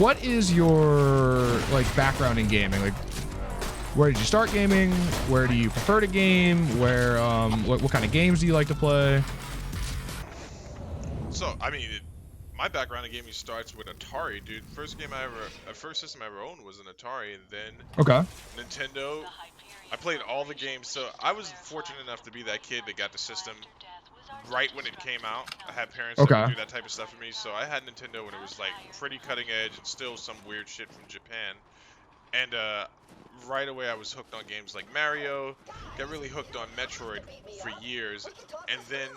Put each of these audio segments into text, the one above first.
what is your like background in gaming? Like, where did you start gaming? Where do you prefer to game? Where what kind of games do you like to play? So, I mean, my background in gaming starts with Atari, dude. First system I ever owned was an Atari, and then Okay. Nintendo. I played all the games, so I was fortunate enough to be that kid that got the system right when it came out. I had parents that would do that type of stuff for me, so I had Nintendo when it was like pretty cutting edge and still some weird shit from Japan. And right away I was hooked on games like Mario, got really hooked on Metroid for years, and then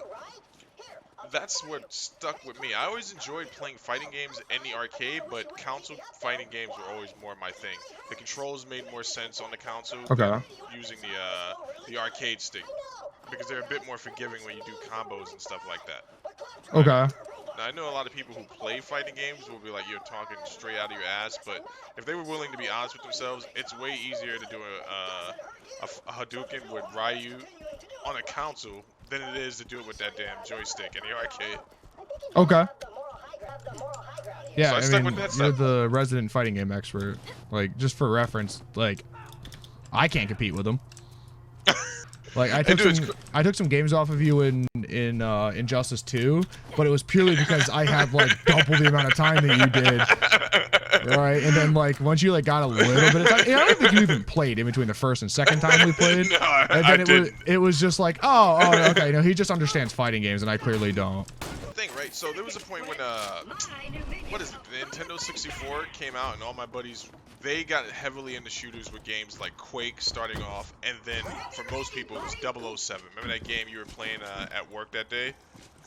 that's what stuck with me. I always enjoyed playing fighting games in the arcade, but console fighting games were always more my thing. The controls made more sense on the console than using the arcade stick, because they're a bit more forgiving when you do combos and stuff like that. Okay. Now, I know a lot of people who play fighting games will be like, you're talking straight out of your ass, but if they were willing to be honest with themselves, it's way easier to do a Hadouken with Ryu on a console than it is to do it with that damn joystick in the arcade. Okay. Yeah, so I mean, you're the resident fighting game expert. Like, just for reference, like, I can't compete with them. Like, I took some games off of you in Injustice 2, but it was purely because I had like double the amount of time that you did. Right, and then like once you like got a little bit of time, I don't think you even played in between the first and second time we played. No, and then it was just like, oh, okay, no, he just understands fighting games, and I clearly don't. Thing, right? So there was a point when what is it? The Nintendo 64 came out, and all my buddies, they got heavily into shooters with games like Quake starting off, and then for most people it was 007. Remember that game you were playing at work that day?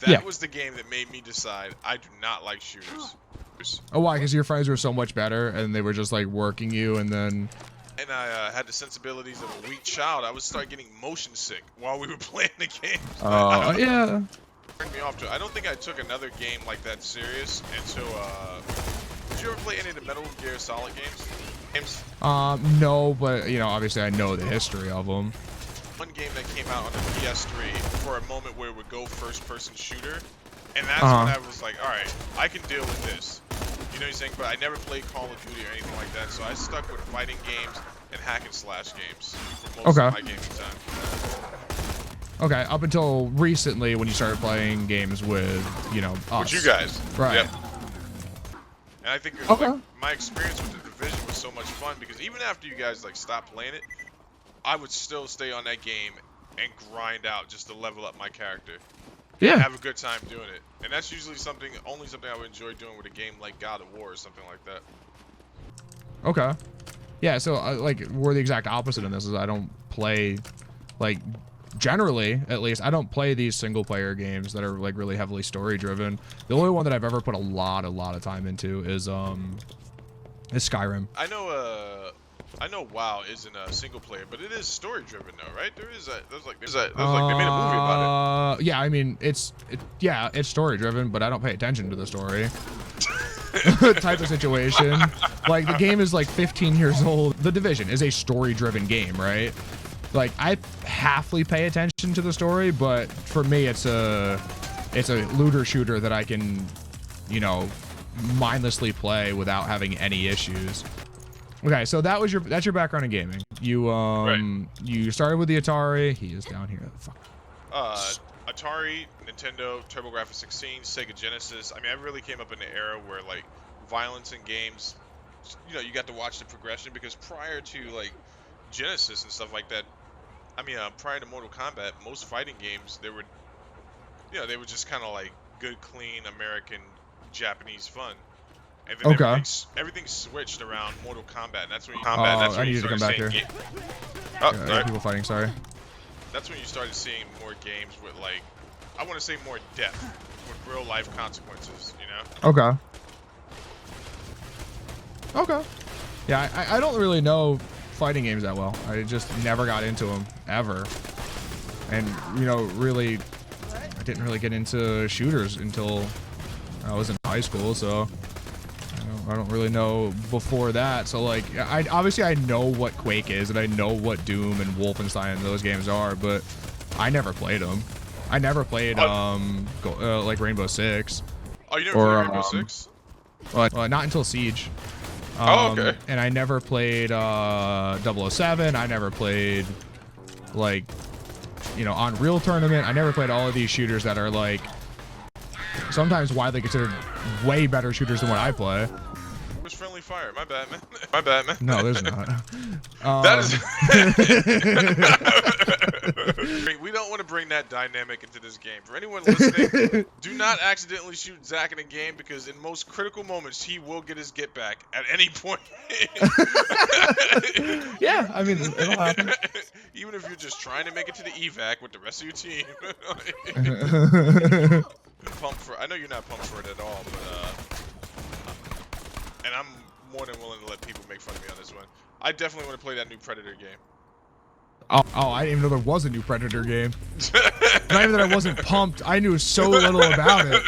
That was the game that made me decide I do not like shooters. Oh, why? Because your friends were so much better, and they were just like working you, and then. And I had the sensibilities of a weak child. I would start getting motion sick while we were playing the game. Oh, yeah. Me off to. I don't think I took another game like that serious until. Did you ever play any of the Metal Gear Solid games? No, but you know, obviously I know the history of them. One game that came out on the PS3 for a moment where it would go first-person shooter, and that's when I was like, all right, I can deal with this. You know what I'm saying? But I never played Call of Duty or anything like that, so I stuck with fighting games and hack and slash games for most of my gaming time. Okay, up until recently when you started playing games with, you know, us. With you guys. Right. Yep. And I think like, my experience with the Division was so much fun because even after you guys like stopped playing it, I would still stay on that game and grind out just to level up my character. Yeah. And have a good time doing it. And that's usually only something I would enjoy doing with a game like God of War or something like that. Okay. Yeah, so like we're the exact opposite in this. Is I don't play, like, generally at least I don't play these single player games that are like really heavily story driven. The only one that I've ever put a lot of time into is Skyrim. I know WoW isn't a single player, but it is story driven though, right? There's like they made a movie about it. Yeah, I mean it's story driven, but I don't pay attention to the story. Type of situation. Like the game is like 15 years old. The Division is a story driven game, right? Like I halfly pay attention to the story, but for me it's a looter shooter that I can, you know, mindlessly play without having any issues. Okay, so that's your background in gaming. You you started with the Atari. He is down here. Fuck. Atari, Nintendo, TurboGrafx-16, Sega Genesis. I mean, I really came up in an era where like violence in games, you know, you got to watch the progression because prior to like Genesis and stuff like that, I mean, prior to Mortal Kombat, most fighting games they were just kind of like good, clean American, Japanese fun. And then everything switched around Mortal Kombat, and that's when I need you to come back here. People fighting. Sorry. That's when you started seeing more games with like, I want to say more depth, with real life consequences. You know. Okay. Yeah, I don't really know fighting games that well. I just never got into them ever, and you know, really, I didn't really get into shooters until I was in high school. So. I don't really know before that. So like, obviously I know what Quake is and I know what Doom and Wolfenstein and those games are, but I never played them. I never played like Rainbow Six. Oh, you never played Rainbow Six? Not until Siege. Oh, okay. And I never played 007. I never played like, you know, Unreal Tournament. I never played all of these shooters that are like sometimes widely considered way better shooters than what I play. There's friendly fire. My bad, man. My bad, man. No, there's not. That is. We don't want to bring that dynamic into this game. For anyone listening, do not accidentally shoot Zach in a game because in most critical moments he will get his get back at any point. Yeah, I mean, it'll happen. Even if you're just trying to make it to the evac with the rest of your team. Pumped for. I know you're not pumped for it at all, but and I'm more than willing to let people make fun of me on this one. I definitely want to play that new Predator game. Oh, I didn't even know there was a new Predator game. Not even that I wasn't pumped. I knew so little about it.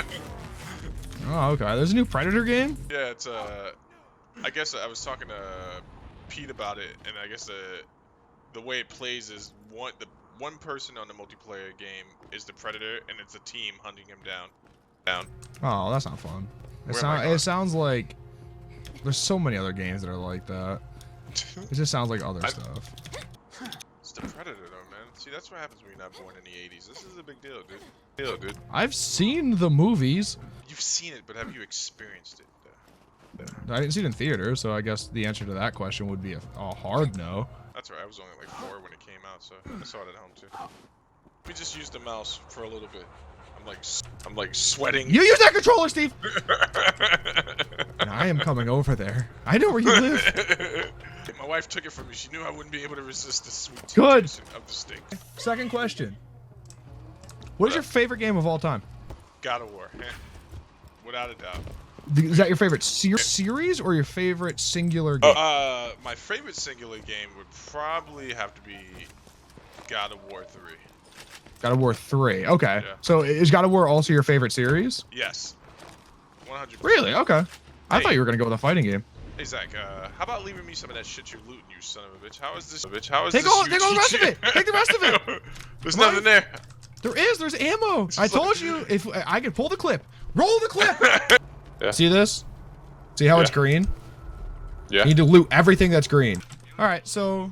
Oh, okay. There's a new Predator game? Yeah, it's I guess I was talking to Pete about it, and I guess the way it plays is one person on the multiplayer game is the Predator, and it's a team hunting him down. Oh, that's not fun. It sounds like there's so many other games that are like that. It just sounds like other stuff. It's the Predator, though, man. See, that's what happens when you're not born in the 80s. This is a big deal, dude. I've seen the movies. You've seen it, but have you experienced it? I didn't see it in theater, so I guess the answer to that question would be a hard no. That's right. I was only like 4 when it came out, so I saw it at home too. We just used the mouse for a little bit. I'm like sweating. You use that controller, Steve. And I am coming over there. I know where you live. My wife took it from me. She knew I wouldn't be able to resist the sweet temptation of the stick. Second question. What is your favorite game of all time? God of War, without a doubt. Is that your favorite series or your favorite singular game? My favorite singular game would probably have to be God of War 3. God of War 3. Okay. Yeah. So is God of War also your favorite series? Yes. 100%. Really? Okay. I thought you were going to go with a fighting game. Hey, Zach, how about leaving me some of that shit you're looting, you son of a bitch? How is this? Take all the rest of it. Take the rest of it. There's nothing there. There is. There's ammo. I told you if I could pull the clip. Roll the clip. Yeah. See this? See how it's green? Yeah. You need to loot everything that's green. All right, so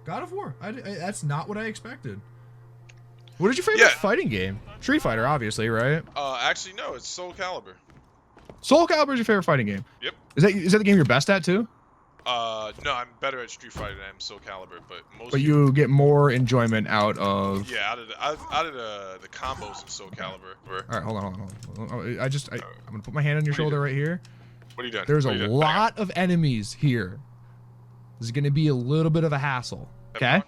God of War. That's not what I expected. What is your favorite fighting game? Street Fighter, obviously, right? Actually, no. It's Soul Calibur. Soul Calibur is your favorite fighting game? Yep. Is that the game you're best at too? No, I'm better at Street Fighter than I am Soul Calibur, but you get more enjoyment out of. Yeah, out of the combos in Soul Calibur. All right, hold on. I'm gonna put my hand on your shoulder right here. What are you doing? There's a lot of enemies here. This is gonna be a little bit of a hassle. Okay.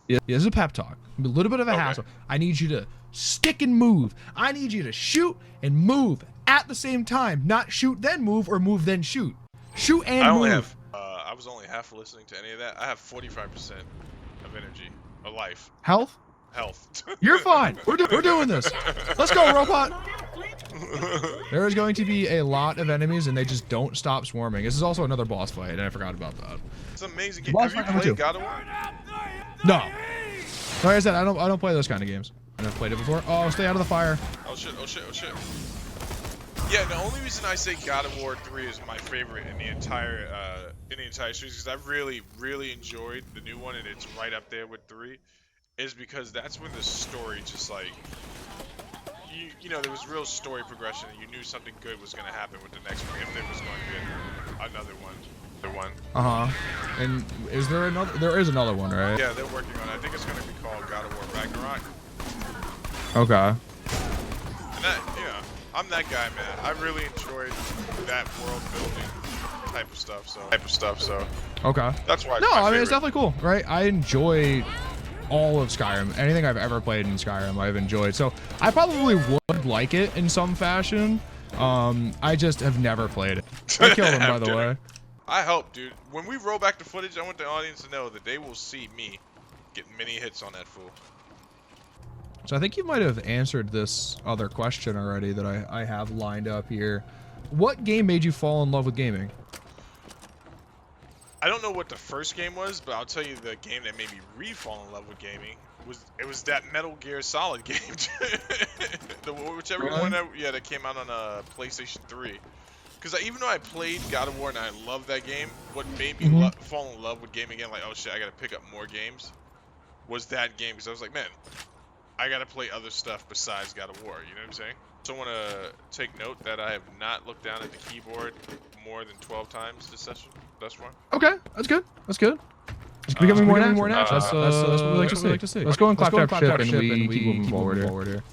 Yeah, this is a pep talk. A little bit of a hassle. I need you to stick and move. I need you to shoot and move at the same time, not shoot then move or move then shoot. Shoot and move. I was only half listening to any of that. I have 45% of energy, of life. Health. You're fine. We're doing this. Let's go, robot. There is going to be a lot of enemies, and they just don't stop swarming. This is also another boss fight, and I forgot about that. It's an amazing game. Have you played God of War? No. Like I said, I don't play those kind of games. I've never played it before. Oh, stay out of the fire. Oh shit. Yeah, the only reason I say God of War 3 is my favorite in the entire series, because I really, really enjoyed the new one, and it's right up there with 3, is because that's when the story just like, you know, there was real story progression, and you knew something good was going to happen with the next one, if there was going to be another one. And is there another? There is another one, right? Yeah, they're working on it. I think it's going to be called God of War Ragnarok. Okay. And that, I'm that guy, man. I really enjoyed that world building type of stuff. So. Okay. That's why. No, I mean it's definitely cool, right? I enjoy all of Skyrim. Anything I've ever played in Skyrim, I've enjoyed. So I probably would like it in some fashion. I just have never played it. I killed him, by the way. I hope, dude. When we roll back the footage, I want the audience to know that they will see me get many hits on that fool. So I think you might have answered this other question already that I have lined up here. What game made you fall in love with gaming? I don't know what the first game was, but I'll tell you the game that made me re-fall in love with gaming was that Metal Gear Solid game. Whichever one that came out on PlayStation 3. Because even though I played God of War and I love that game, what made me fall in love with gaming again, like, oh shit, I gotta pick up more games, was that game. Because I was like, man, I gotta play other stuff besides God of War. You know what I'm saying? So I want to take note that I have not looked down at the keyboard more than 12 times this session thus far. Okay, that's good. That's good. It's becoming more natural. That's what we like to see. Let's go and clap that ship and we keep moving forward here.